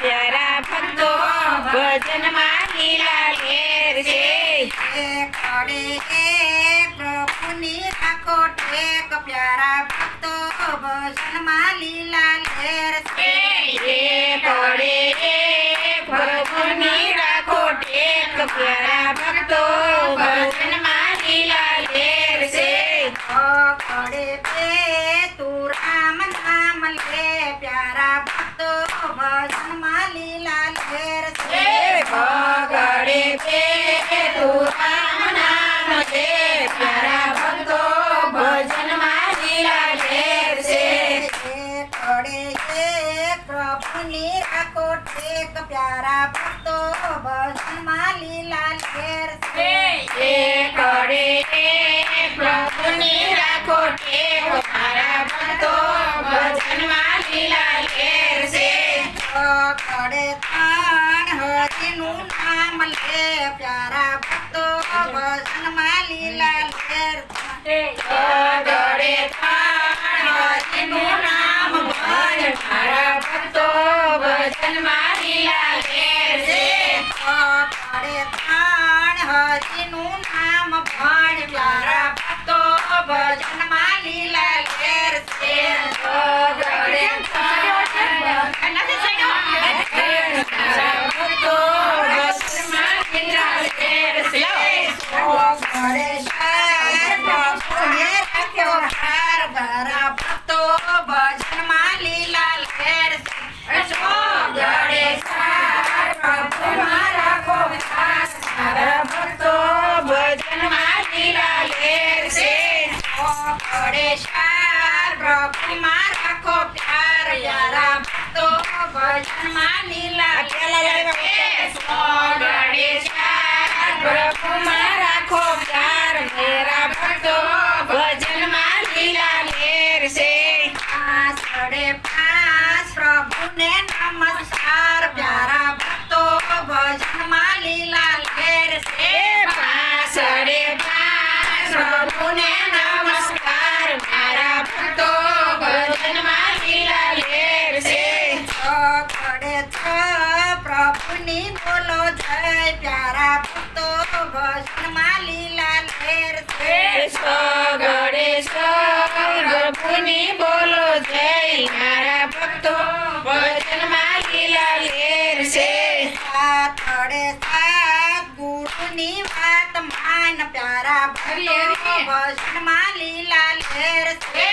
प्यारा भक्तो भजन में लीला लेर से खड़े प्रभुनी राखो टेक प्यारा भक्तो भजन में लीला लेर से खड़े प्रभुनी राखो टेक प्यारा भक्तो भजन में लीला लेर से खड़े पे तू राम नाम ले प्यारा भक्तो भजन में लीला लेर से खड़े पे तू राम नाम ले प्यारा भक्तो भजन में लीला लेर से खड़े प्रभुनी राखो टेक प्यारा भक्तो भजन में लीला लेर से खड़े प्रभुनी राखो टेक प्यारा भक्तो भजन में लीला लेर से खड़े थान हरिनु नाम ले प्यारा भक्तो भजन में लीला लेर से खड़े थान हरिनु नाम भज प्यारा भक्तो भजन में लीला लेर से खड़े थान हरिनु नाम भज प्यारा भक्तो भजन में लीला लेर से खड़े भक्तो भजन में लीला लेर से खड़े प्रभुने राख्यो हार भरा भक्तो भजन में लीला लेर से गड़े प्रभु मारा को खास सारा भक्तो भजन में लीला लेर से खड़े प्रभु मारा को प्यार प्यारा भक्तो भजन में लीला लेर से गड़े प्रभु मारा को प्यार मेरा भक्तो भजन में लीला लेर से साढ़े पाँच प्रभु ने नमस्कार प्यारा भक्तो भजन में लीला लेर से साढ़े पाँच प्रभु ने नमस्कार मेरा भक्तो भजन में लीला लेर से खड़े प्रभु ने बोलो जय प्यारा भक्तो भजन में लीला लेर से गणेश प्रभुनि बोलो जय मारा भक्तो भजन में लीला लेर से खड़े गुरुनी बात मान प्यारा भक्तो भजन में लीला लेर से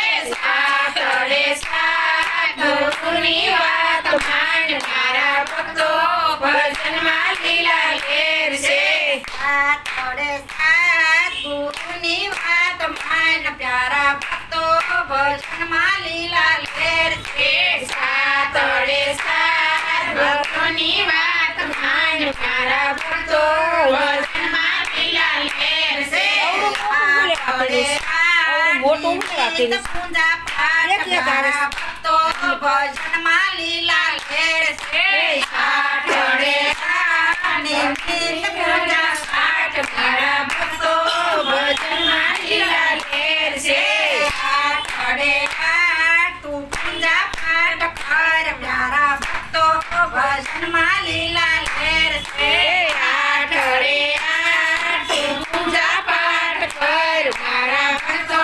गुरुनि बात मान मारा भक्तो भजन में लीला लेर से खड़े गुरुनी बात मान प्यारा भक्तो भजन में लीला लेर से भक्तोनी बात मान मारा भक्तो भजन में लीला लेर से पूजा पाठ प्यारा भक्तो भजन में लीला लेर से पूजा पाठ मारा भक्तो भजन में लीला लेर से खड़े तू पूजा पाठ कर प्यारा भक्तो भजन में लीला लेर से पूजा पाठ कर मारा भक्तो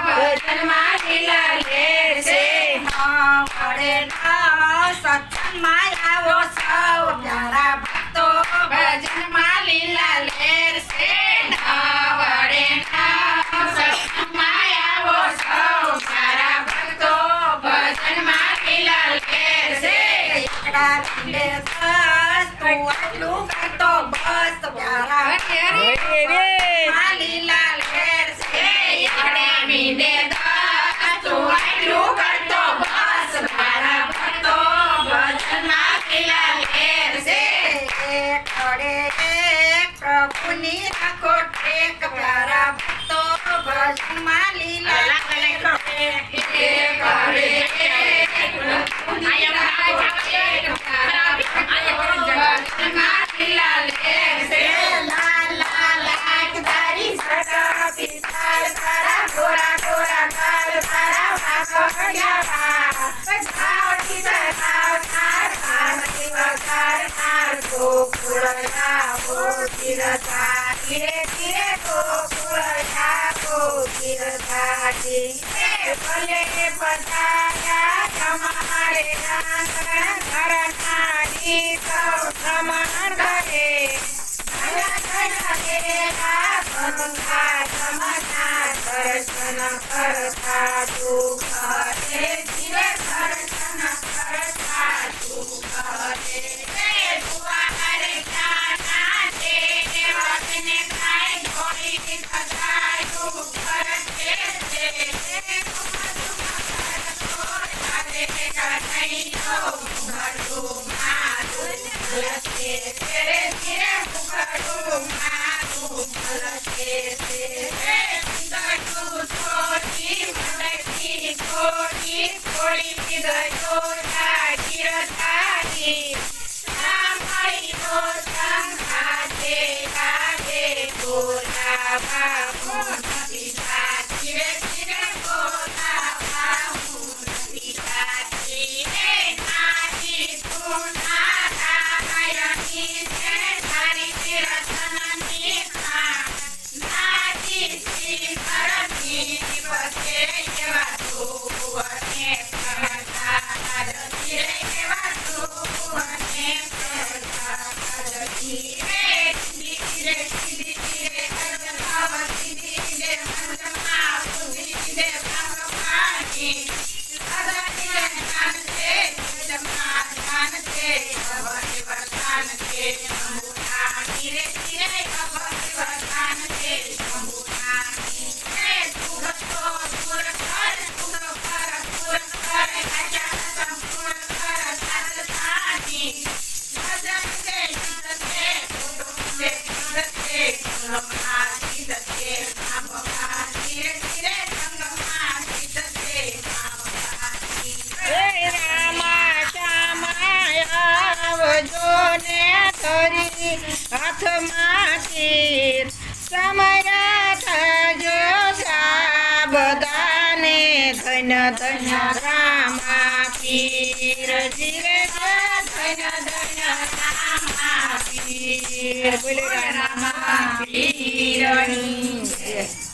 भजन में लीला लेर से खड़े सत्संग माया वो सब प्यारा भक्तो भजन में लीला लेर से माया वो सौ सारा भक्तो भजन में लीला लेर से तू आलू तो बस प्यारा लीला लेर से तू आलू करतो बस मारा भक्तो भजन में लीला लेर से खड़े प्रभुनी राखो टेक प्यारा भक्तो भजन में लीला लेर से लाल लाल आँख दाढ़ी सटा पिसाल करा गोरा गोरा गाल करा भागो गया भाग ગોકુળ આવો તીરથા ધીરે ધીરે ગોકુળ આવો તીરથા ધીરે ભલે પધાર્યા તમારે નાનકડા ઘરના દીકરો પ્રમાણ કરે દર્શન કરતા તું ઘરે ધીરે દર્શન કરતા તું ઘરે કુવારે જાના છે દેવતને કાંઈ ઘોડી ખજાયું કરશે છે સાથે કઠૈયો ઘડું મારું ભલશે ધીરે ધીરે ઘડું મારું ભલશે ઘડું છોડી મલકી છોડી છોડી ગયો તીરથાની સાંભળીનો સંઘાતે લાગે બોલાવા પિતા ધીરે ધીરે બોલાવા પિતા ધીરે નાની તું નારાયણી છે તારી તીરથની નાની શ્રી કરતી દિવસે એવા તુવને પ્રસાદ ધીરે એવા તુવને પ્રસાદ ધીરે ધીરે ધીરે અજમાવતી ધીરે અજમાવું ધીરે ભગવાની સદા ધીરે જ્ઞાન છે જમા જ્ઞાન છે ભગવાન વરદાન છે અમુના ધીરે ધીરે ભગવાન વરદાન છે અમુના ધીરે દૂર તો દૂર કર દૂર કર રાજા સંપૂર્ણ કર સાધનાની ભજન છે યુદ્ધ છે કુટુંબ છે યુદ્ધ છે સંગમમાં સિદ્ધ છે આંબા ધીરે ધીરે સંગમમાં સિદ્ધ છે આંબા હે રામા શ્યામા આવજો ને ધરી હાથમાં તીર સમરા થજો સાબદાને ધન્ય ધન્ય રામા પીર ધીરે ધન્ય ધન્ય રામા પીર બોલે રામા પીરની જય.